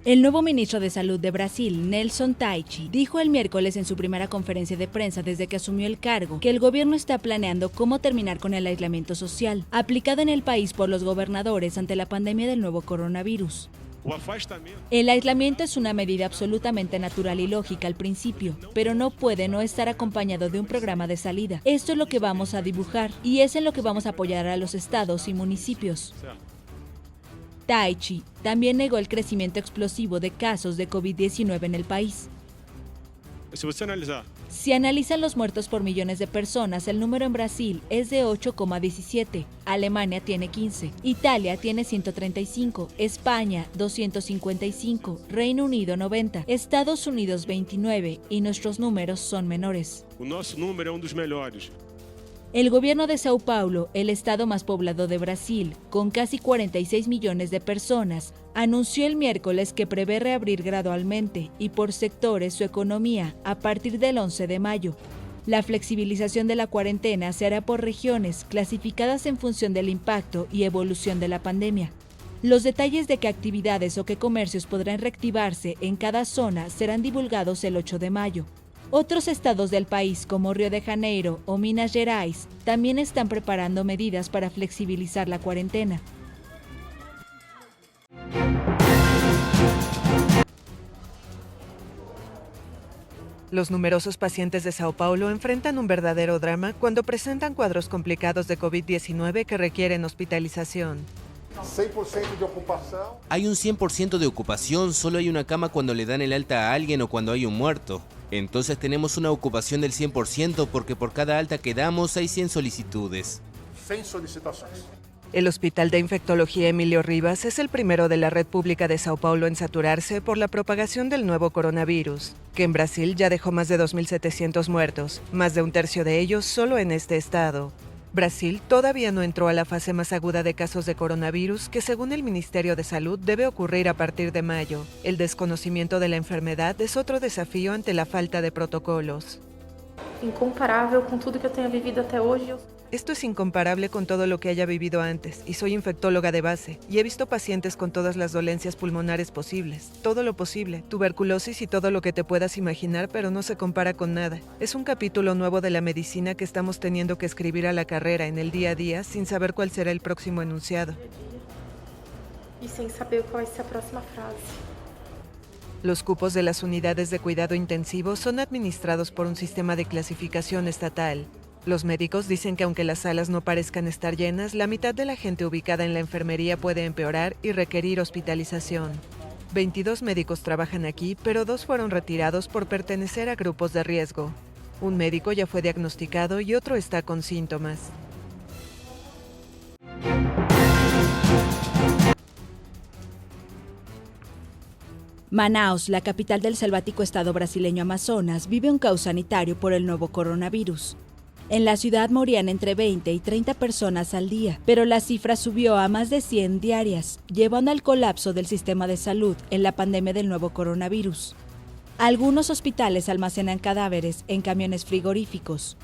El nuevo ministro de Salud de Brasil, Nelson Taichi, dijo el miércoles en su primera conferencia de prensa desde que asumió el cargo que el gobierno está planeando cómo terminar con el aislamiento social aplicado en el país por los gobernadores ante la pandemia del nuevo coronavirus. El aislamiento es una medida absolutamente natural y lógica al principio, pero no puede no estar acompañado de un programa de salida. Esto es lo que vamos a dibujar y es en lo que vamos a apoyar a los estados y municipios. Taichi también negó el crecimiento explosivo de casos de COVID-19 en el país. Si analizan los muertos por millones de personas, el número en Brasil es de 8,17, Alemania tiene 15, Italia tiene 135, España 255, Reino Unido 90, Estados Unidos 29 y nuestros números son menores. Nosso número é dos melhores. El gobierno de Sao Paulo, el estado más poblado de Brasil, con casi 46 millones de personas, anunció el miércoles que prevé reabrir gradualmente y por sectores su economía a partir del 11 de mayo. La flexibilización de la cuarentena se hará por regiones clasificadas en función del impacto y evolución de la pandemia. Los detalles de qué actividades o qué comercios podrán reactivarse en cada zona serán divulgados el 8 de mayo. Otros estados del país, como Río de Janeiro o Minas Gerais, también están preparando medidas para flexibilizar la cuarentena. Los numerosos pacientes de Sao Paulo enfrentan un verdadero drama cuando presentan cuadros complicados de COVID-19 que requieren hospitalización. 100% de ocupación. Hay un 100% de ocupación, solo hay una cama cuando le dan el alta a alguien o cuando hay un muerto. Entonces tenemos una ocupación del 100% porque por cada alta que damos hay 100 solicitudes. 100 solicitaciones. El Hospital de Infectología Emilio Rivas es el primero de la red pública de Sao Paulo en saturarse por la propagación del nuevo coronavirus, que en Brasil ya dejó más de 2.700 muertos, más de un tercio de ellos solo en este estado. Brasil todavía no entró a la fase más aguda de casos de coronavirus que, según el Ministerio de Salud, debe ocurrir a partir de mayo. El desconocimiento de la enfermedad es otro desafío ante la falta de protocolos. Incomparável com tudo que eu tenha vivido até hoje. Esto es incomparable con todo lo que haya vivido antes, y soy infectóloga de base, y he visto pacientes con todas las dolencias pulmonares posibles, todo lo posible, tuberculosis y todo lo que te puedas imaginar, pero no se compara con nada. Es un capítulo nuevo de la medicina que estamos teniendo que escribir a la carrera en el día a día sin saber cuál será el próximo enunciado. E sem saber qual vai ser a próxima frase. Los cupos de las unidades de cuidado intensivo son administrados por un sistema de clasificación estatal. Los médicos dicen que aunque las salas no parezcan estar llenas, la mitad de la gente ubicada en la enfermería puede empeorar y requerir hospitalización. 22 médicos trabajan aquí, pero 2 fueron retirados por pertenecer a grupos de riesgo. Un médico ya fue diagnosticado y otro está con síntomas. Manaus, la capital del selvático estado brasileño Amazonas, vive un caos sanitario por el nuevo coronavirus. En la ciudad morían entre 20 y 30 personas al día, pero la cifra subió a más de 100 diarias, llevando al colapso del sistema de salud en la pandemia del nuevo coronavirus. Algunos hospitales almacenan cadáveres en camiones frigoríficos.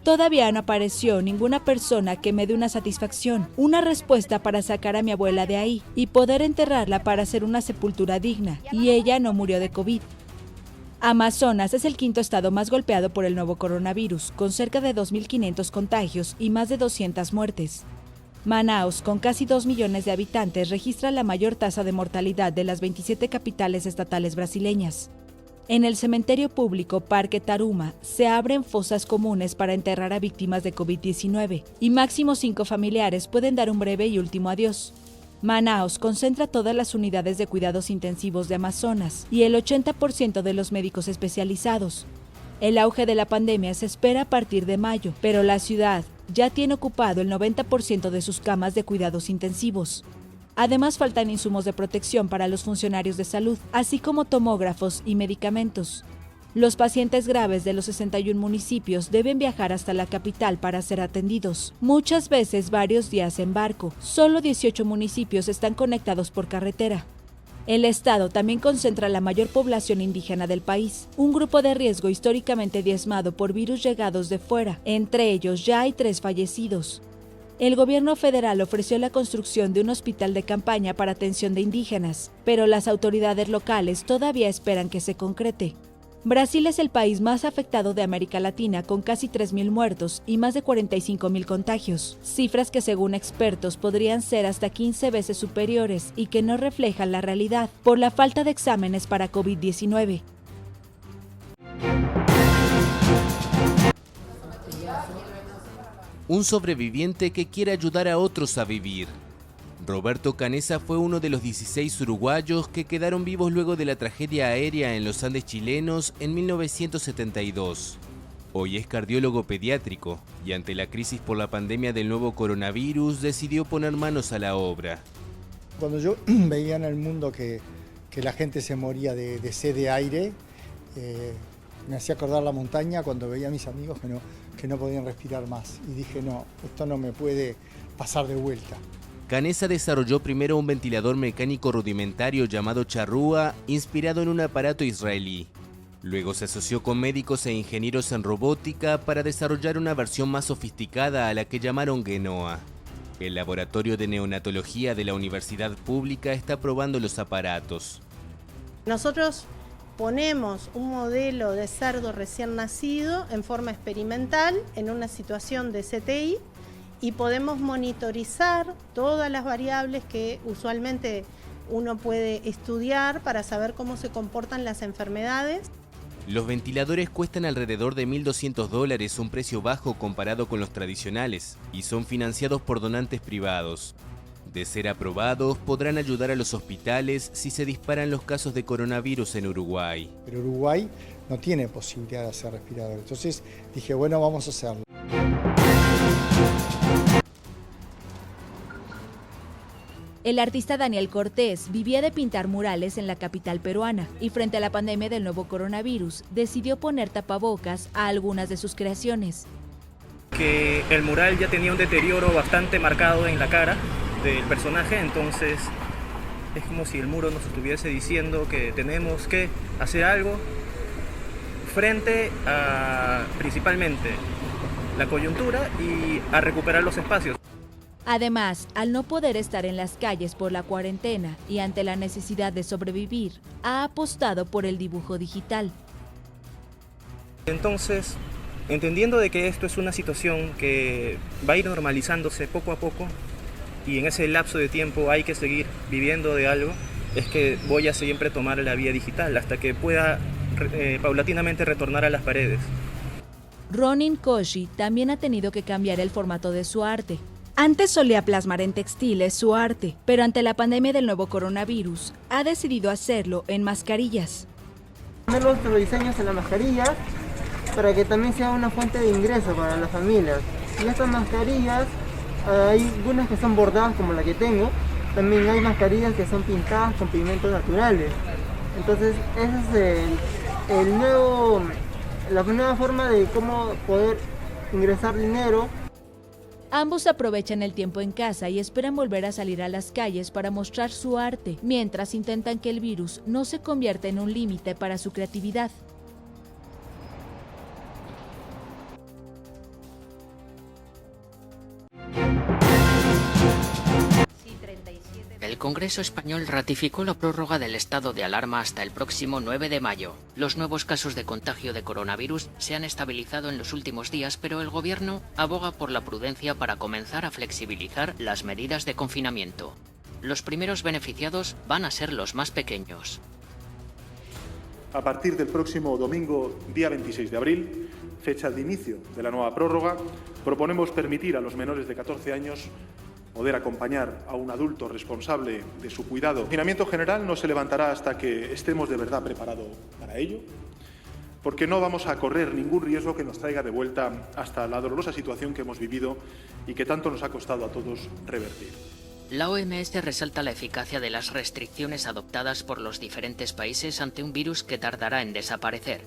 Todavía no apareció ninguna persona que me dé una satisfacción, una respuesta para sacar a mi abuela de ahí y poder enterrarla para hacer una sepultura digna, y ella no murió de COVID. Amazonas es el quinto estado más golpeado por el nuevo coronavirus, con cerca de 2.500 contagios y más de 200 muertes. Manaus, con casi 2 millones de habitantes, registra la mayor tasa de mortalidad de las 27 capitales estatales brasileñas. En el cementerio público Parque Taruma se abren fosas comunes para enterrar a víctimas de COVID-19 y máximo 5 familiares pueden dar un breve y último adiós. Manaus concentra todas las unidades de cuidados intensivos de Amazonas y el 80% de los médicos especializados. El auge de la pandemia se espera a partir de mayo, pero la ciudad ya tiene ocupado el 90% de sus camas de cuidados intensivos. Además, faltan insumos de protección para los funcionarios de salud, así como tomógrafos y medicamentos. Los pacientes graves de los 61 municipios deben viajar hasta la capital para ser atendidos, muchas veces varios días en barco. Solo 18 municipios están conectados por carretera. El estado también concentra la mayor población indígena del país, un grupo de riesgo históricamente diezmado por virus llegados de fuera. Entre ellos ya hay 3 fallecidos. El gobierno federal ofreció la construcción de un hospital de campaña para atención de indígenas, pero las autoridades locales todavía esperan que se concrete. Brasil es el país más afectado de América Latina, con casi 3.000 muertos y más de 45.000 contagios, cifras que según expertos podrían ser hasta 15 veces superiores y que no reflejan la realidad por la falta de exámenes para COVID-19. Un sobreviviente que quiere ayudar a otros a vivir. Roberto Canessa fue uno de los 16 uruguayos que quedaron vivos luego de la tragedia aérea en los Andes chilenos en 1972. Hoy es cardiólogo pediátrico y ante la crisis por la pandemia del nuevo coronavirus decidió poner manos a la obra. Cuando yo veía en el mundo que la gente se moría de sed de aire, me hacía acordar la montaña cuando veía a mis amigos que no podían respirar más. Y dije, no, esto no me puede pasar de vuelta. Canessa desarrolló primero un ventilador mecánico rudimentario llamado charrúa, inspirado en un aparato israelí. Luego se asoció con médicos e ingenieros en robótica para desarrollar una versión más sofisticada a la que llamaron Genoa. El laboratorio de neonatología de la Universidad Pública está probando los aparatos. Nosotros ponemos un modelo de cerdo recién nacido en forma experimental en una situación de CTI y podemos monitorizar todas las variables que usualmente uno puede estudiar para saber cómo se comportan las enfermedades. Los ventiladores cuestan alrededor de $1.200, un precio bajo comparado con los tradicionales, y son financiados por donantes privados. De ser aprobados, podrán ayudar a los hospitales si se disparan los casos de coronavirus en Uruguay. Pero Uruguay no tiene posibilidad de hacer respiradores. Entonces dije, bueno, vamos a hacerlo. El artista Daniel Cortés vivía de pintar murales en la capital peruana y frente a la pandemia del nuevo coronavirus decidió poner tapabocas a algunas de sus creaciones. Que el mural ya tenía un deterioro bastante marcado en la cara del personaje, entonces es como si el muro nos estuviese diciendo que tenemos que hacer algo frente a principalmente la coyuntura y a recuperar los espacios. Además, al no poder estar en las calles por la cuarentena y ante la necesidad de sobrevivir, ha apostado por el dibujo digital. Entonces, entendiendo de que esto es una situación que va a ir normalizándose poco a poco y en ese lapso de tiempo hay que seguir viviendo de algo, es que voy a siempre tomar la vía digital hasta que pueda paulatinamente retornar a las paredes. Ronin Koshi también ha tenido que cambiar el formato de su arte. Antes solía plasmar en textiles su arte, pero ante la pandemia del nuevo coronavirus, ha decidido hacerlo en mascarillas. Poner nuestros diseños en las mascarillas para que también sea una fuente de ingreso para las familias. Y estas mascarillas, hay algunas que son bordadas como la que tengo, también hay mascarillas que son pintadas con pigmentos naturales. Entonces esa es la nueva forma de cómo poder ingresar dinero. Ambos aprovechan el tiempo en casa y esperan volver a salir a las calles para mostrar su arte, mientras intentan que el virus no se convierta en un límite para su creatividad. El Congreso español ratificó la prórroga del estado de alarma hasta el próximo 9 de mayo. Los nuevos casos de contagio de coronavirus se han estabilizado en los últimos días, pero el gobierno aboga por la prudencia para comenzar a flexibilizar las medidas de confinamiento. Los primeros beneficiados van a ser los más pequeños. A partir del próximo domingo, día 26 de abril, fecha de inicio de la nueva prórroga, proponemos permitir a los menores de 14 años poder acompañar a un adulto responsable de su cuidado. El confinamiento general no se levantará hasta que estemos de verdad preparados para ello, porque no vamos a correr ningún riesgo que nos traiga de vuelta hasta la dolorosa situación que hemos vivido y que tanto nos ha costado a todos revertir. La OMS resalta la eficacia de las restricciones adoptadas por los diferentes países ante un virus que tardará en desaparecer.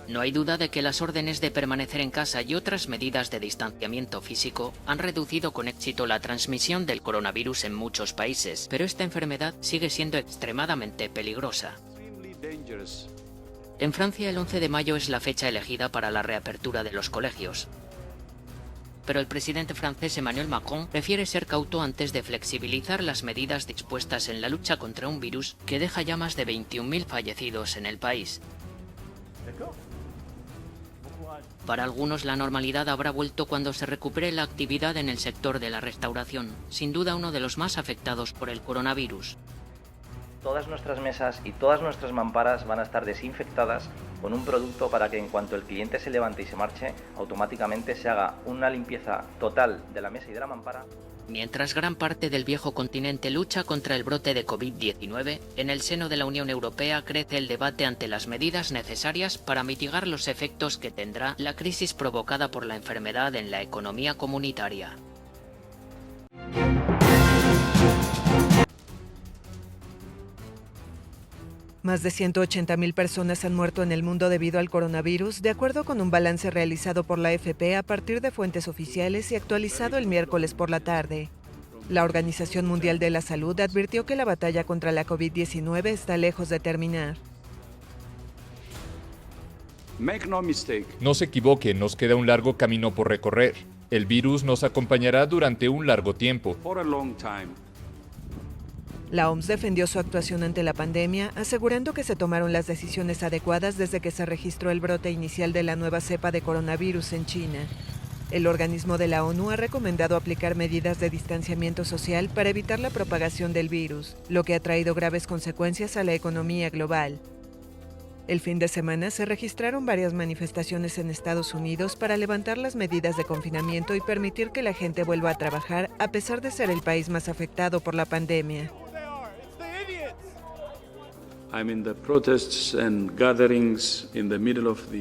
No hay duda de que las órdenes de permanecer en casa y otras medidas de distanciamiento físico han reducido con éxito la transmisión del coronavirus en muchos países, pero esta enfermedad sigue siendo extremadamente peligrosa. En Francia, el 11 de mayo es la fecha elegida para la reapertura de los colegios. pero el presidente francés Emmanuel Macron prefiere ser cauto antes de flexibilizar las medidas dispuestas en la lucha contra un virus que deja ya más de 21.000 fallecidos en el país. Para algunos la normalidad habrá vuelto cuando se recupere la actividad en el sector de la restauración, sin duda uno de los más afectados por el coronavirus. Todas nuestras mesas y todas nuestras mamparas van a estar desinfectadas con un producto para que en cuanto el cliente se levante y se marche, automáticamente se haga una limpieza total de la mesa y de la mampara. Mientras gran parte del viejo continente lucha contra el brote de COVID-19, en el seno de la Unión Europea crece el debate ante las medidas necesarias para mitigar los efectos que tendrá la crisis provocada por la enfermedad en la economía comunitaria. Más de 180.000 personas han muerto en el mundo debido al coronavirus, de acuerdo con un balance realizado por la AFP a partir de fuentes oficiales y actualizado el miércoles por la tarde. La Organización Mundial de la Salud advirtió que la batalla contra la COVID-19 está lejos de terminar. No se equivoque, nos queda un largo camino por recorrer. El virus nos acompañará durante un largo tiempo. La OMS defendió su actuación ante la pandemia, asegurando que se tomaron las decisiones adecuadas desde que se registró el brote inicial de la nueva cepa de coronavirus en China. El organismo de la ONU ha recomendado aplicar medidas de distanciamiento social para evitar la propagación del virus, lo que ha traído graves consecuencias a la economía global. El fin de semana se registraron varias manifestaciones en Estados Unidos para levantar las medidas de confinamiento y permitir que la gente vuelva a trabajar a pesar de ser el país más afectado por la pandemia.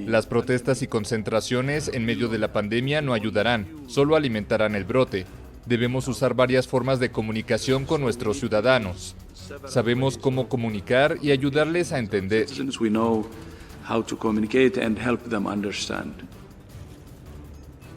Las protestas y concentraciones en medio de la pandemia no ayudarán, solo alimentarán el brote. Debemos usar varias formas de comunicación con nuestros ciudadanos. Sabemos cómo comunicar y ayudarles a entender.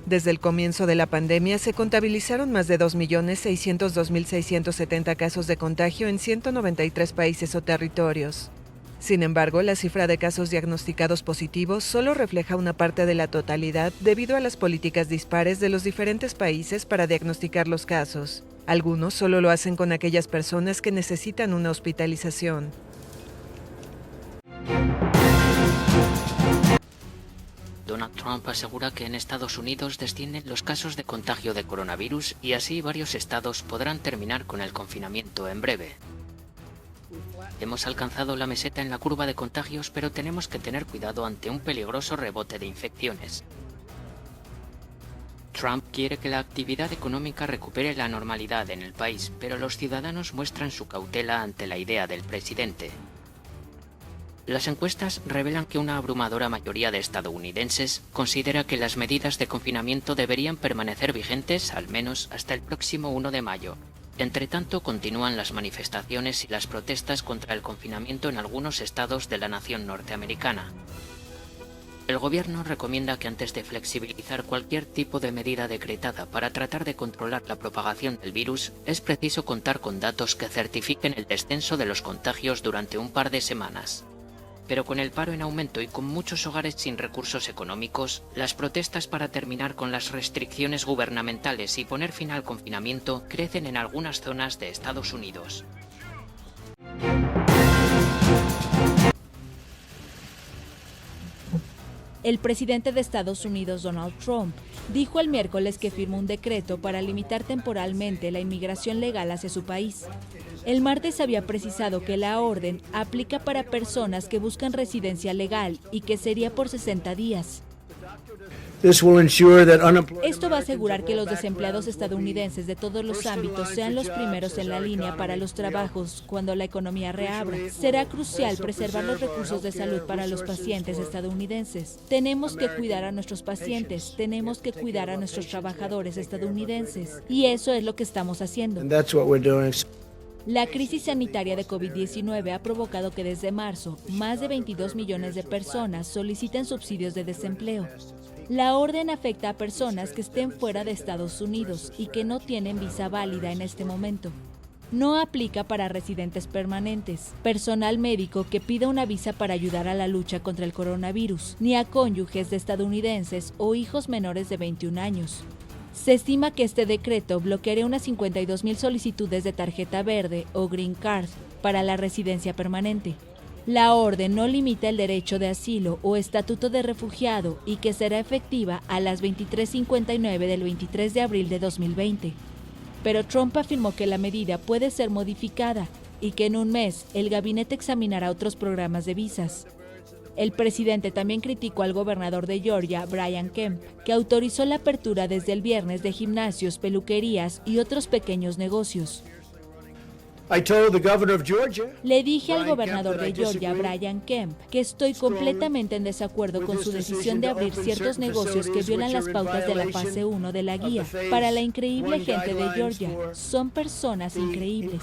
Desde el comienzo de la pandemia se contabilizaron más de 2.602.670 casos de contagio en 193 países o territorios. Sin embargo, la cifra de casos diagnosticados positivos solo refleja una parte de la totalidad debido a las políticas dispares de los diferentes países para diagnosticar los casos. Algunos solo lo hacen con aquellas personas que necesitan una hospitalización. Donald Trump asegura que en Estados Unidos descienden los casos de contagio de coronavirus y así varios estados podrán terminar con el confinamiento en breve. Hemos alcanzado la meseta en la curva de contagios, pero tenemos que tener cuidado ante un peligroso rebote de infecciones. Trump quiere que la actividad económica recupere la normalidad en el país, pero los ciudadanos muestran su cautela ante la idea del presidente. Las encuestas revelan que una abrumadora mayoría de estadounidenses considera que las medidas de confinamiento deberían permanecer vigentes al menos hasta el próximo 1 de mayo. Entre tanto, continúan las manifestaciones y las protestas contra el confinamiento en algunos estados de la nación norteamericana. El gobierno recomienda que antes de flexibilizar cualquier tipo de medida decretada para tratar de controlar la propagación del virus, es preciso contar con datos que certifiquen el descenso de los contagios durante un par de semanas. Pero con el paro en aumento y con muchos hogares sin recursos económicos, las protestas para terminar con las restricciones gubernamentales y poner fin al confinamiento crecen en algunas zonas de Estados Unidos. El presidente de Estados Unidos, Donald Trump, dijo el miércoles que firmó un decreto para limitar temporalmente la inmigración legal hacia su país. El martes había precisado que la orden aplica para personas que buscan residencia legal y que sería por 60 días. Esto va a asegurar que los desempleados estadounidenses de todos los ámbitos sean los primeros en la línea para los trabajos cuando la economía reabra. Será crucial preservar los recursos de salud para los pacientes estadounidenses. Tenemos que cuidar a nuestros pacientes, tenemos que cuidar a nuestros trabajadores estadounidenses. Y eso es lo que estamos haciendo. La crisis sanitaria de COVID-19 ha provocado que desde marzo, más de 22 millones de personas soliciten subsidios de desempleo. La orden afecta a personas que estén fuera de Estados Unidos y que no tienen visa válida en este momento. No aplica para residentes permanentes, personal médico que pida una visa para ayudar a la lucha contra el coronavirus, ni a cónyuges de estadounidenses o hijos menores de 21 años. Se estima que este decreto bloquearía unas 52,000 solicitudes de tarjeta verde o Green Card para la residencia permanente. La orden no limita el derecho de asilo o estatuto de refugiado y que será efectiva a las 23:59 del 23 de abril de 2020. Pero Trump afirmó que la medida puede ser modificada y que en un mes el gabinete examinará otros programas de visas. El presidente también criticó al gobernador de Georgia, Brian Kemp, que autorizó la apertura desde el viernes de gimnasios, peluquerías y otros pequeños negocios. Le dije al gobernador de Georgia, Brian Kemp, que estoy completamente en desacuerdo con su decisión de abrir ciertos negocios que violan las pautas de la fase 1 de la guía. Para la increíble gente de Georgia, son personas increíbles.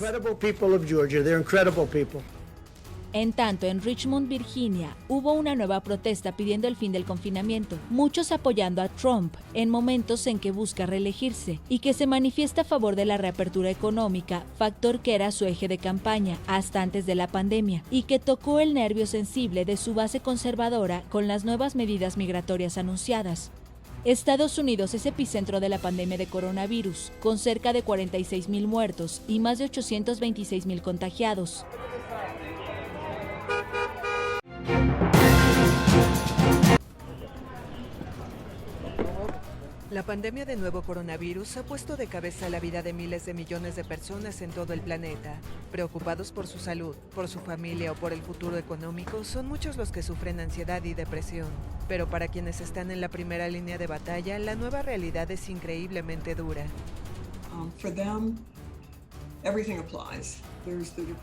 En tanto, en Richmond, Virginia, hubo una nueva protesta pidiendo el fin del confinamiento, muchos apoyando a Trump en momentos en que busca reelegirse y que se manifiesta a favor de la reapertura económica, factor que era su eje de campaña hasta antes de la pandemia y que tocó el nervio sensible de su base conservadora con las nuevas medidas migratorias anunciadas. Estados Unidos es epicentro de la pandemia de coronavirus, con cerca de 46,000 muertos y más de 826,000 contagiados. La pandemia de nuevo coronavirus ha puesto de cabeza la vida de miles de millones de personas en todo el planeta. Preocupados por su salud, por su familia o por el futuro económico, son muchos los que sufren ansiedad y depresión. Pero para quienes están en la primera línea de batalla, la nueva realidad es increíblemente dura.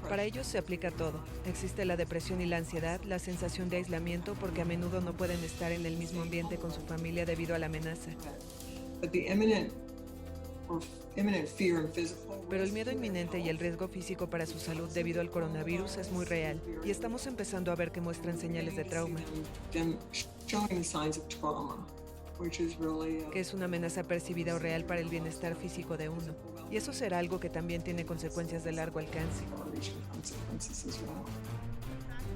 Para ellos se aplica todo. Existe la depresión y la ansiedad, la sensación de aislamiento porque a menudo no pueden estar en el mismo ambiente con su familia debido a la amenaza. Pero el miedo inminente y el riesgo físico para su salud debido al coronavirus es muy real y estamos empezando a ver que muestran señales de trauma, que es una amenaza percibida o real para el bienestar físico de uno. Y eso será algo que también tiene consecuencias de largo alcance.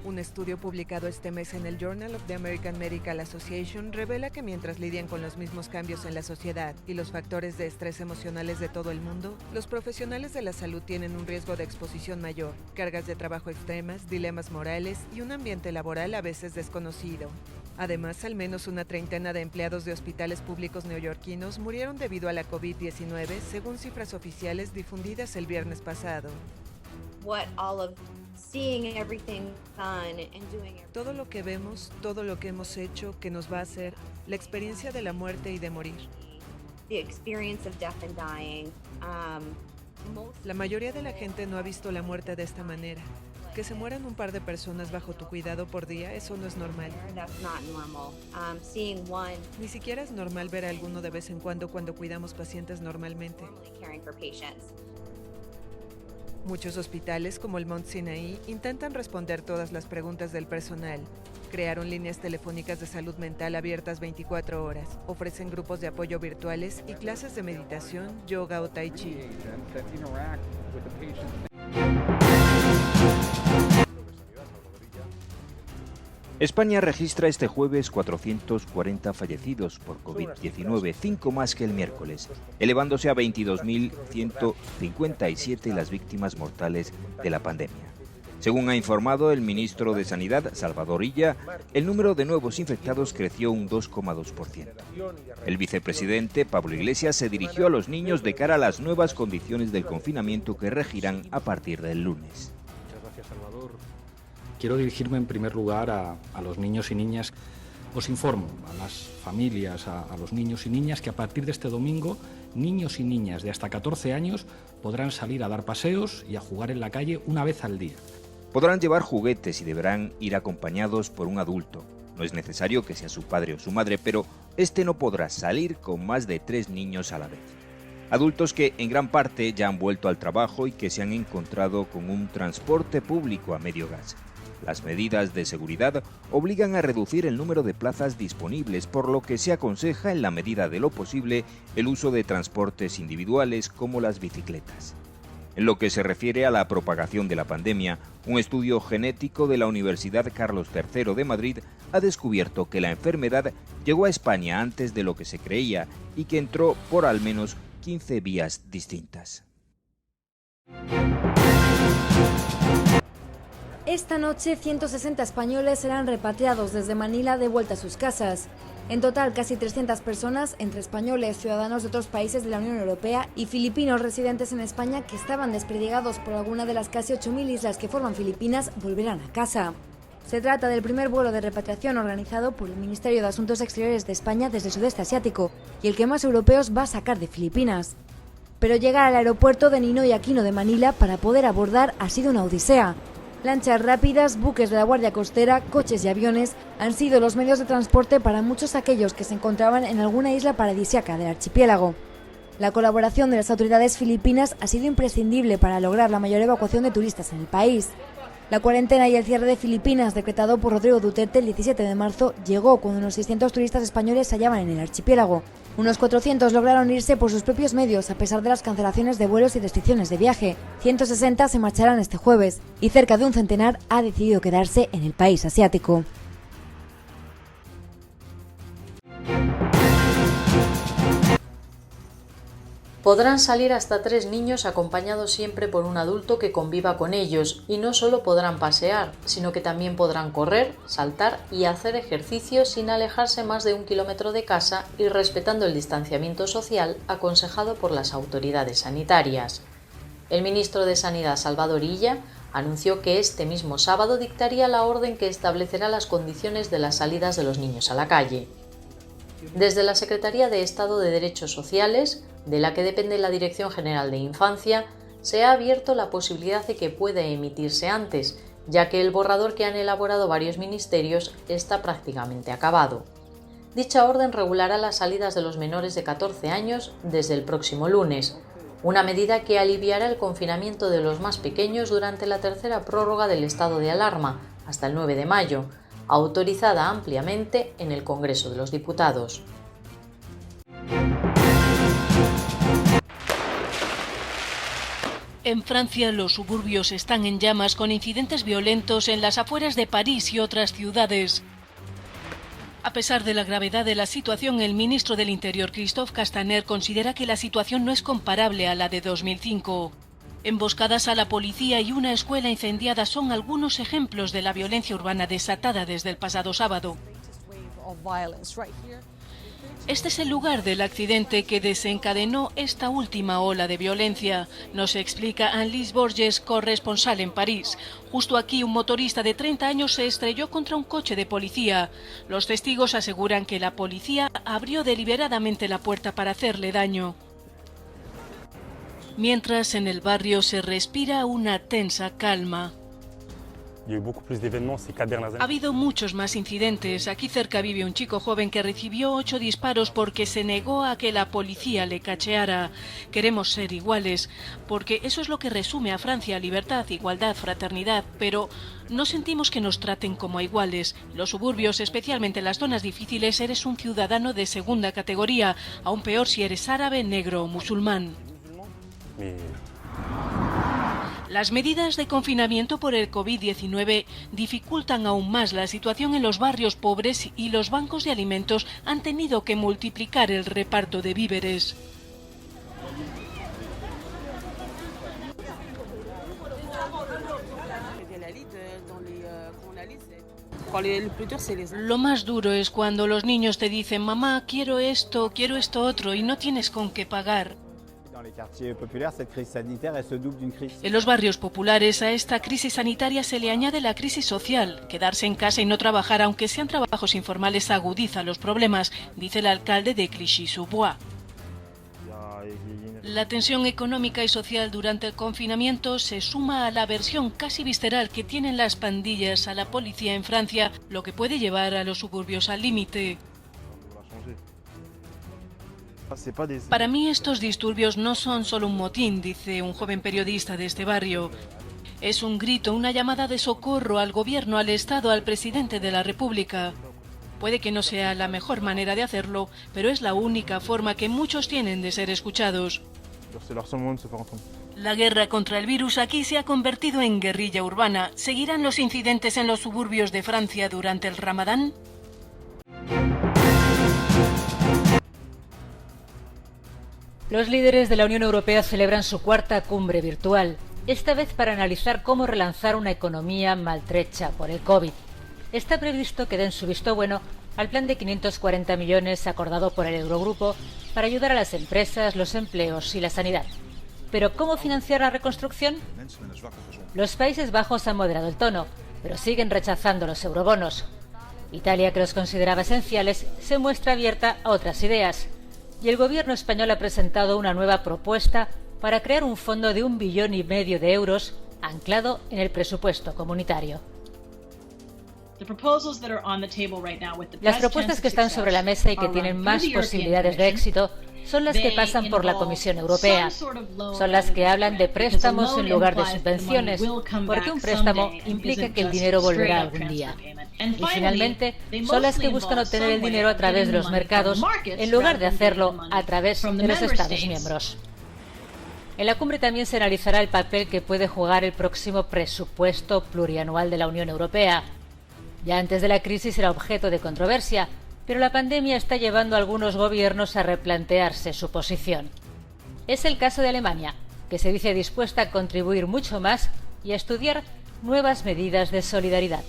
Un estudio publicado este mes en el Journal of the American Medical Association revela que mientras lidian con los mismos cambios en la sociedad y los factores de estrés emocionales de todo el mundo, los profesionales de la salud tienen un riesgo de exposición mayor, cargas de trabajo extremas, dilemas morales y un ambiente laboral a veces desconocido. Además, al menos una treintena de empleados de hospitales públicos neoyorquinos murieron debido a la COVID-19, según cifras oficiales difundidas el viernes pasado. Todo lo que vemos, todo lo que hemos hecho, que nos va a hacer, la experiencia de la muerte y de morir. La mayoría de la gente no ha visto la muerte de esta manera. Que se mueran un par de personas bajo tu cuidado por día, eso no es normal. Ni siquiera es normal ver a alguno de vez en cuando cuidamos pacientes normalmente. Muchos hospitales, como el Mount Sinai, intentan responder todas las preguntas del personal. Crearon líneas telefónicas de salud mental abiertas 24 horas. Ofrecen grupos de apoyo virtuales y clases de meditación, yoga o tai chi. España registra este jueves 440 fallecidos por COVID-19, 5 más que el miércoles, elevándose a 22.157 las víctimas mortales de la pandemia. Según ha informado el ministro de Sanidad, Salvador Illa, el número de nuevos infectados creció un 2,2%. El vicepresidente, Pablo Iglesias, se dirigió a los niños de cara a las nuevas condiciones del confinamiento que regirán a partir del lunes. Muchas gracias, Salvador. Quiero dirigirme en primer lugar a los niños y niñas. Os informo a las familias, a los niños y niñas que a partir de este domingo, niños y niñas de hasta 14 años podrán salir a dar paseos y a jugar en la calle una vez al día. Podrán llevar juguetes y deberán ir acompañados por un adulto. No es necesario que sea su padre o su madre, pero este no podrá salir con más de 3 niños a la vez. Adultos que en gran parte ya han vuelto al trabajo y que se han encontrado con un transporte público a medio gas. Las medidas de seguridad obligan a reducir el número de plazas disponibles, por lo que se aconseja, en la medida de lo posible, el uso de transportes individuales como las bicicletas. En lo que se refiere a la propagación de la pandemia, un estudio genético de la Universidad Carlos III de Madrid ha descubierto que la enfermedad llegó a España antes de lo que se creía y que entró por al menos 15 vías distintas. Esta noche 160 españoles serán repatriados desde Manila de vuelta a sus casas. En total, casi 300 personas, entre españoles, ciudadanos de otros países de la Unión Europea y filipinos residentes en España que estaban desperdigados por alguna de las casi 8.000 islas que forman Filipinas, volverán a casa. Se trata del primer vuelo de repatriación organizado por el Ministerio de Asuntos Exteriores de España desde el sudeste asiático y el que más europeos va a sacar de Filipinas. Pero llegar al aeropuerto de Ninoy Aquino de Manila para poder abordar ha sido una odisea. Lanchas rápidas, buques de la Guardia Costera, coches y aviones han sido los medios de transporte para muchos aquellos que se encontraban en alguna isla paradisíaca del archipiélago. La colaboración de las autoridades filipinas ha sido imprescindible para lograr la mayor evacuación de turistas en el país. La cuarentena y el cierre de Filipinas, decretado por Rodrigo Duterte el 17 de marzo, llegó cuando unos 600 turistas españoles se hallaban en el archipiélago. Unos 400 lograron irse por sus propios medios a pesar de las cancelaciones de vuelos y restricciones de viaje. 160 se marcharán este jueves y cerca de un centenar ha decidido quedarse en el país asiático. Podrán salir hasta 3 niños acompañados siempre por un adulto que conviva con ellos, y no solo podrán pasear, sino que también podrán correr, saltar y hacer ejercicio sin alejarse más de 1 kilómetro de casa y respetando el distanciamiento social aconsejado por las autoridades sanitarias. El ministro de Sanidad, Salvador Illa, anunció que este mismo sábado dictaría la orden que establecerá las condiciones de las salidas de los niños a la calle. Desde la Secretaría de Estado de Derechos Sociales, de la que depende la Dirección General de Infancia, se ha abierto la posibilidad de que pueda emitirse antes, ya que el borrador que han elaborado varios ministerios está prácticamente acabado. Dicha orden regulará las salidas de los menores de 14 años desde el próximo lunes, una medida que aliviará el confinamiento de los más pequeños durante la tercera prórroga del estado de alarma, hasta el 9 de mayo, autorizada ampliamente en el Congreso de los Diputados. En Francia, los suburbios están en llamas con incidentes violentos en las afueras de París y otras ciudades. A pesar de la gravedad de la situación, el ministro del Interior, Christophe Castaner, considera que la situación no es comparable a la de 2005. Emboscadas a la policía y una escuela incendiada son algunos ejemplos de la violencia urbana desatada desde el pasado sábado. Este es el lugar del accidente que desencadenó esta última ola de violencia, nos explica Annelise Borges, corresponsal en París. Justo aquí, un motorista de 30 años se estrelló contra un coche de policía. Los testigos aseguran que la policía abrió deliberadamente la puerta para hacerle daño. Mientras, en el barrio se respira una tensa calma. Ha habido muchos más incidentes. Aquí cerca vive un chico joven que recibió 8 disparos porque se negó a que la policía le cacheara. Queremos ser iguales, porque eso es lo que resume a Francia: libertad, igualdad, fraternidad, pero no sentimos que nos traten como a iguales. En los suburbios, especialmente en las zonas difíciles, eres un ciudadano de segunda categoría, aún peor si eres árabe, negro o musulmán. Las medidas de confinamiento por el COVID-19 dificultan aún más la situación en los barrios pobres y los bancos de alimentos han tenido que multiplicar el reparto de víveres. Lo más duro es cuando los niños te dicen: mamá, quiero esto otro, y no tienes con qué pagar. En los barrios populares a esta crisis sanitaria se le añade la crisis social. Quedarse en casa y no trabajar, aunque sean trabajos informales, agudiza los problemas, dice el alcalde de Clichy-sous-Bois. La tensión económica y social durante el confinamiento se suma a la aversión casi visceral que tienen las pandillas a la policía en Francia, lo que puede llevar a los suburbios al límite. Para mí estos disturbios no son solo un motín, dice un joven periodista de este barrio. Es un grito, una llamada de socorro al gobierno, al Estado, al presidente de la República. Puede que no sea la mejor manera de hacerlo, pero es la única forma que muchos tienen de ser escuchados. La guerra contra el virus aquí se ha convertido en guerrilla urbana. ¿Seguirán los incidentes en los suburbios de Francia durante el Ramadán? Los líderes de la Unión Europea celebran su cuarta cumbre virtual, esta vez para analizar cómo relanzar una economía maltrecha por el COVID. Está previsto que den su visto bueno al plan de 540 millones acordado por el Eurogrupo para ayudar a las empresas, los empleos y la sanidad. ¿Pero cómo financiar la reconstrucción? Los Países Bajos han moderado el tono, pero siguen rechazando los eurobonos. Italia, que los consideraba esenciales, se muestra abierta a otras ideas. Y el gobierno español ha presentado una nueva propuesta para crear un fondo de 1,5 billones de euros anclado en el presupuesto comunitario. Las propuestas que están sobre la mesa y que tienen más posibilidades de éxito son las que pasan por la Comisión Europea. Son las que hablan de préstamos en lugar de subvenciones, porque un préstamo implica que el dinero volverá algún día. Y finalmente, son las que buscan obtener el dinero a través de los mercados, en lugar de hacerlo a través de los Estados miembros. En la cumbre también se analizará el papel que puede jugar el próximo presupuesto plurianual de la Unión Europea. Ya antes de la crisis era objeto de controversia, pero la pandemia está llevando a algunos gobiernos a replantearse su posición. Es el caso de Alemania, que se dice dispuesta a contribuir mucho más y a estudiar nuevas medidas de solidaridad.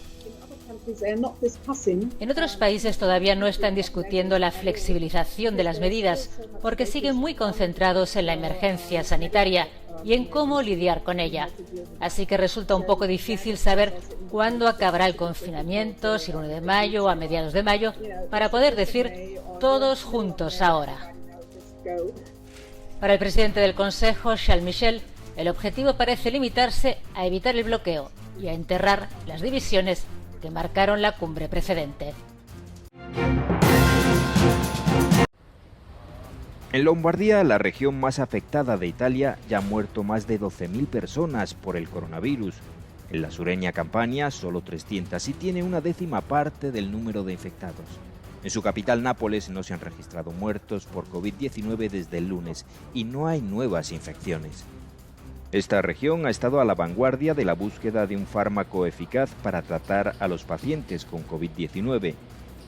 En otros países todavía no están discutiendo la flexibilización de las medidas porque siguen muy concentrados en la emergencia sanitaria y en cómo lidiar con ella. Así que resulta un poco difícil saber cuándo acabará el confinamiento, si el 1 de mayo o a mediados de mayo, para poder decir todos juntos ahora. Para el presidente del Consejo, Charles Michel, el objetivo parece limitarse a evitar el bloqueo y a enterrar las divisiones que marcaron la cumbre precedente. En Lombardía, la región más afectada de Italia, ya han muerto más de 12.000 personas por el coronavirus. En la sureña Campania, solo 300 y tiene una décima parte del número de infectados. En su capital, Nápoles, no se han registrado muertos por COVID-19 desde el lunes y no hay nuevas infecciones. Esta región ha estado a la vanguardia de la búsqueda de un fármaco eficaz para tratar a los pacientes con COVID-19.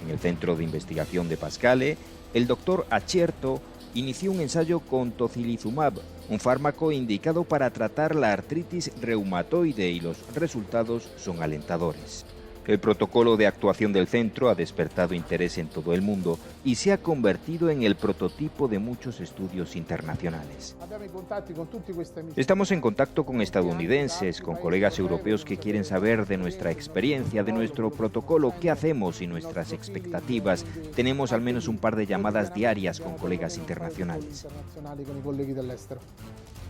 En el Centro de Investigación de Pascale, el doctor Acierto inició un ensayo con tocilizumab, un fármaco indicado para tratar la artritis reumatoide, y los resultados son alentadores. El protocolo de actuación del centro ha despertado interés en todo el mundo y se ha convertido en el prototipo de muchos estudios internacionales. Estamos en contacto con estadounidenses, con colegas europeos que quieren saber de nuestra experiencia, de nuestro protocolo, qué hacemos y nuestras expectativas. Tenemos al menos un par de llamadas diarias con colegas internacionales.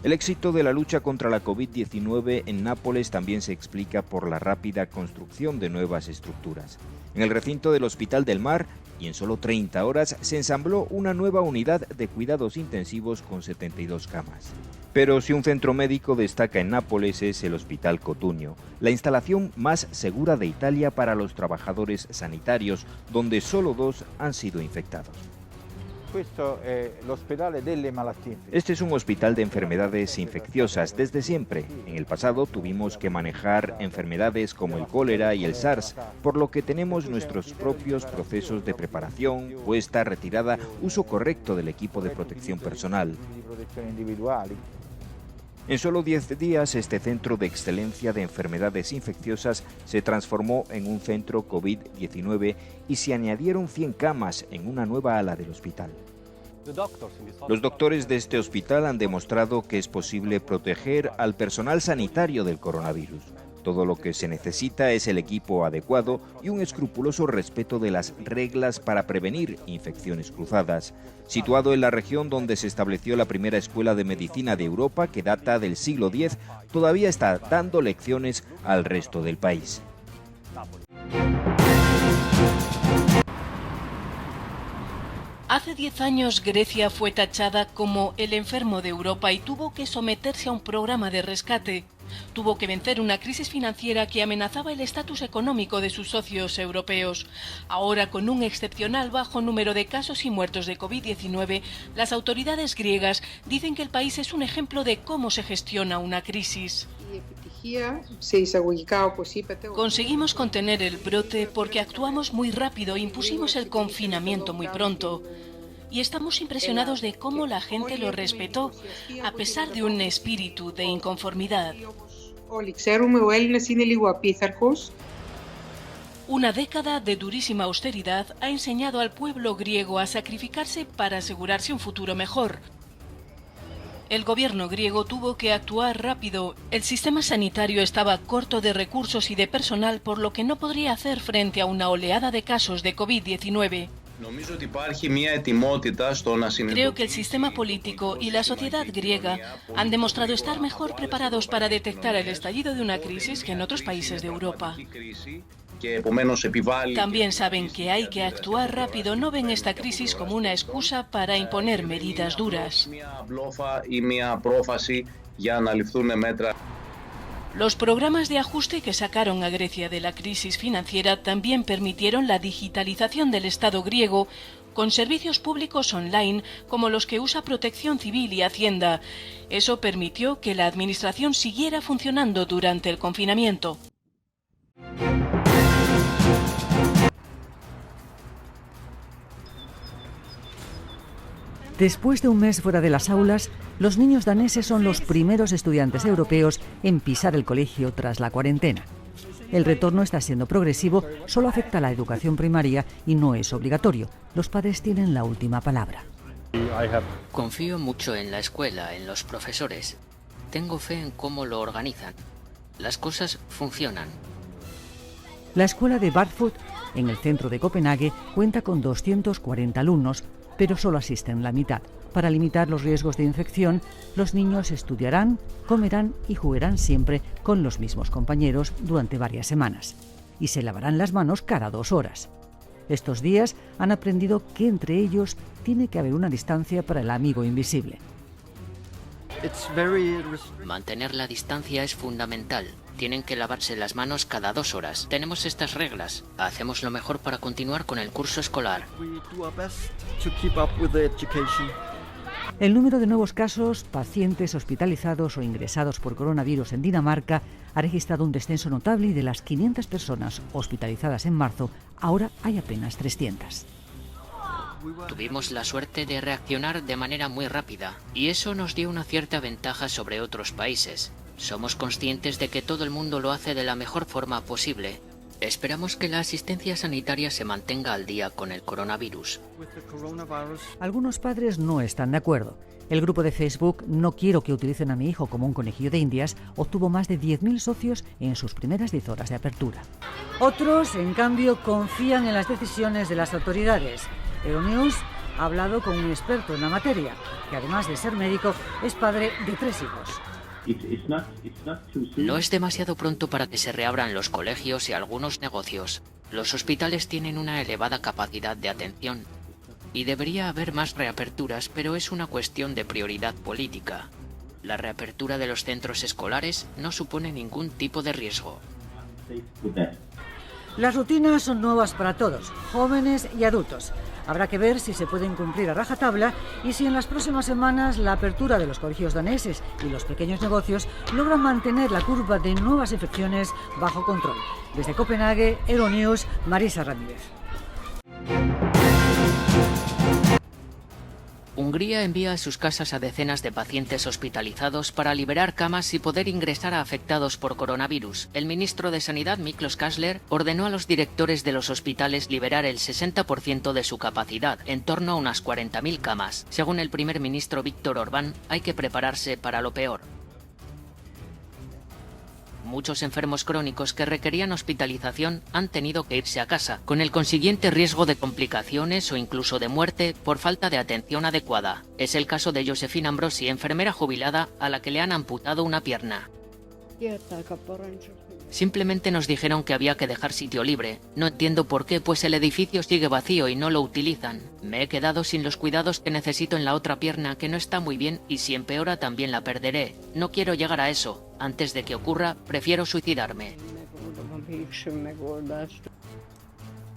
El éxito de la lucha contra la COVID-19 en Nápoles también se explica por la rápida construcción de nuevas estructuras. En el recinto del Hospital del Mar, y en solo 30 horas, se ensambló una nueva unidad de cuidados intensivos con 72 camas. Pero si un centro médico destaca en Nápoles es el Hospital Cotugno, la instalación más segura de Italia para los trabajadores sanitarios, donde solo 2 han sido infectados. Este es un hospital de enfermedades infecciosas desde siempre. En el pasado tuvimos que manejar enfermedades como el cólera y el SARS, por lo que tenemos nuestros propios procesos de preparación, puesta, retirada, uso correcto del equipo de protección personal. En solo 10 días, este centro de excelencia de enfermedades infecciosas se transformó en un centro COVID-19 y se añadieron 100 camas en una nueva ala del hospital. Los doctores de este hospital han demostrado que es posible proteger al personal sanitario del coronavirus. Todo lo que se necesita es el equipo adecuado y un escrupuloso respeto de las reglas para prevenir infecciones cruzadas. Situado en la región donde se estableció la primera escuela de medicina de Europa, que data del siglo X, todavía está dando lecciones al resto del país. Hace 10 años Grecia fue tachada como el enfermo de Europa y tuvo que someterse a un programa de rescate. Tuvo que vencer una crisis financiera que amenazaba el estatus económico de sus socios europeos. Ahora, con un excepcional bajo número de casos y muertos de COVID-19, las autoridades griegas dicen que el país es un ejemplo de cómo se gestiona una crisis. Conseguimos contener el brote porque actuamos muy rápido e impusimos el confinamiento muy pronto. Y estamos impresionados de cómo la gente lo respetó, a pesar de un espíritu de inconformidad. Una década de durísima austeridad ha enseñado al pueblo griego a sacrificarse para asegurarse un futuro mejor. El gobierno griego tuvo que actuar rápido. El sistema sanitario estaba corto de recursos y de personal, por lo que no podría hacer frente a una oleada de casos de COVID-19. Creo que el sistema político y la sociedad griega han demostrado estar mejor preparados para detectar el estallido de una crisis que en otros países de Europa. También saben que hay que actuar rápido, no ven esta crisis como una excusa para imponer medidas duras. Los programas de ajuste que sacaron a Grecia de la crisis financiera también permitieron la digitalización del Estado griego, con servicios públicos online como los que usa Protección Civil y Hacienda. Eso permitió que la administración siguiera funcionando durante el confinamiento. Después de un mes fuera de las aulas, los niños daneses son los primeros estudiantes europeos en pisar el colegio tras la cuarentena. El retorno está siendo progresivo, solo afecta a la educación primaria y no es obligatorio. Los padres tienen la última palabra. Confío mucho en la escuela, en los profesores. Tengo fe en cómo lo organizan. Las cosas funcionan. La escuela de Barfoot, en el centro de Copenhague, cuenta con 240 alumnos, pero solo asisten la mitad. Para limitar los riesgos de infección, los niños estudiarán, comerán y jugarán siempre con los mismos compañeros durante varias semanas. Y se lavarán las manos cada 2 horas. Estos días han aprendido que entre ellos tiene que haber una distancia para el amigo invisible. Mantener la distancia es fundamental. Tienen que lavarse las manos cada 2 horas. Tenemos estas reglas. Hacemos lo mejor para continuar con el curso escolar. El número de nuevos casos, pacientes hospitalizados o ingresados por coronavirus en Dinamarca ha registrado un descenso notable y de las 500 personas hospitalizadas en marzo, ahora hay apenas 300. Tuvimos la suerte de reaccionar de manera muy rápida y eso nos dio una cierta ventaja sobre otros países. Somos conscientes de que todo el mundo lo hace de la mejor forma posible. Esperamos que la asistencia sanitaria se mantenga al día con el coronavirus. Algunos padres no están de acuerdo. El grupo de Facebook No quiero que utilicen a mi hijo como un conejillo de indias obtuvo más de 10.000 socios en sus primeras 10 horas de apertura. Otros, en cambio, confían en las decisiones de las autoridades. Euronews ha hablado con un experto en la materia, que además de ser médico, es padre de 3 hijos. No es demasiado pronto para que se reabran los colegios y algunos negocios. Los hospitales tienen una elevada capacidad de atención y debería haber más reaperturas, pero es una cuestión de prioridad política. La reapertura de los centros escolares no supone ningún tipo de riesgo. Las rutinas son nuevas para todos, jóvenes y adultos. Habrá que ver si se pueden cumplir a rajatabla y si en las próximas semanas la apertura de los colegios daneses y los pequeños negocios logran mantener la curva de nuevas infecciones bajo control. Desde Copenhague, Euronews, Marisa Ramírez. Hungría envía a sus casas a decenas de pacientes hospitalizados para liberar camas y poder ingresar a afectados por coronavirus. El ministro de Sanidad, Miklos Kastler, ordenó a los directores de los hospitales liberar el 60% de su capacidad, en torno a unas 40.000 camas. Según el primer ministro Viktor Orbán, hay que prepararse para lo peor. Muchos enfermos crónicos que requerían hospitalización han tenido que irse a casa, con el consiguiente riesgo de complicaciones o incluso de muerte por falta de atención adecuada. Es el caso de Josefina Ambrosi, enfermera jubilada a la que le han amputado una pierna. Simplemente nos dijeron que había que dejar sitio libre. No entiendo por qué, pues el edificio sigue vacío y no lo utilizan. Me he quedado sin los cuidados que necesito en la otra pierna, que no está muy bien, y si empeora también la perderé. No quiero llegar a eso. Antes de que ocurra, prefiero suicidarme.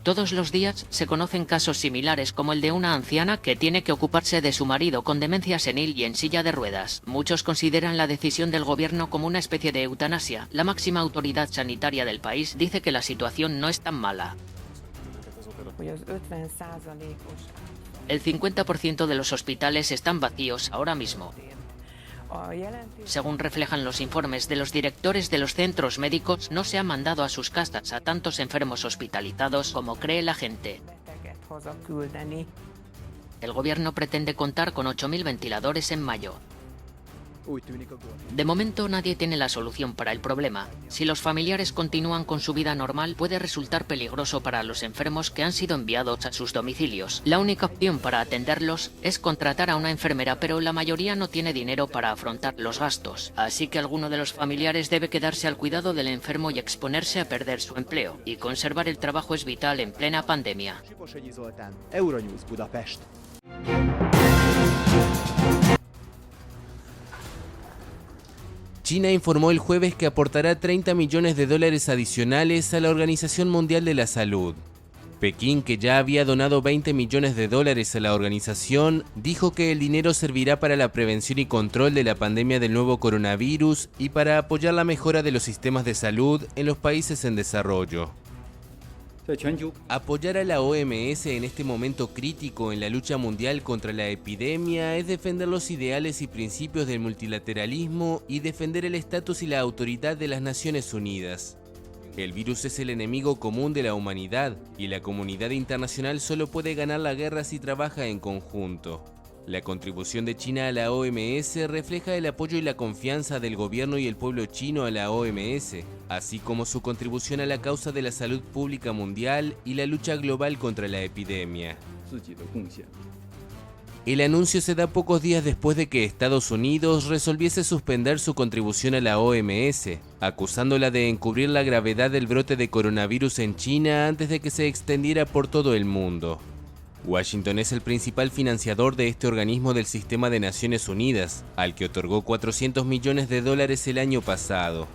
Todos los días se conocen casos similares, como el de una anciana que tiene que ocuparse de su marido con demencia senil y en silla de ruedas. Muchos consideran la decisión del gobierno como una especie de eutanasia. La máxima autoridad sanitaria del país dice que la situación no es tan mala. El 50% de los hospitales están vacíos ahora mismo. Según reflejan los informes de los directores de los centros médicos, no se ha mandado a sus casas a tantos enfermos hospitalizados como cree la gente. El gobierno pretende contar con 8.000 ventiladores en mayo. De momento nadie tiene la solución para el problema. Si los familiares continúan con su vida normal, puede resultar peligroso para los enfermos que han sido enviados a sus domicilios. La única opción para atenderlos es contratar a una enfermera, pero la mayoría no tiene dinero para afrontar los gastos. Así que alguno de los familiares debe quedarse al cuidado del enfermo y exponerse a perder su empleo. Y conservar el trabajo es vital en plena pandemia. China informó el jueves que aportará $30 millones adicionales a la Organización Mundial de la Salud. Pekín, que ya había donado $20 millones a la organización, dijo que el dinero servirá para la prevención y control de la pandemia del nuevo coronavirus y para apoyar la mejora de los sistemas de salud en los países en desarrollo. Apoyar a la OMS en este momento crítico en la lucha mundial contra la epidemia es defender los ideales y principios del multilateralismo y defender el estatus y la autoridad de las Naciones Unidas. El virus es el enemigo común de la humanidad y la comunidad internacional solo puede ganar la guerra si trabaja en conjunto. La contribución de China a la OMS refleja el apoyo y la confianza del gobierno y el pueblo chino a la OMS, así como su contribución a la causa de la salud pública mundial y la lucha global contra la epidemia. El anuncio se da pocos días después de que Estados Unidos resolviese suspender su contribución a la OMS, acusándola de encubrir la gravedad del brote de coronavirus en China antes de que se extendiera por todo el mundo. Washington es el principal financiador de este organismo del sistema de Naciones Unidas, al que otorgó $400 millones el año pasado.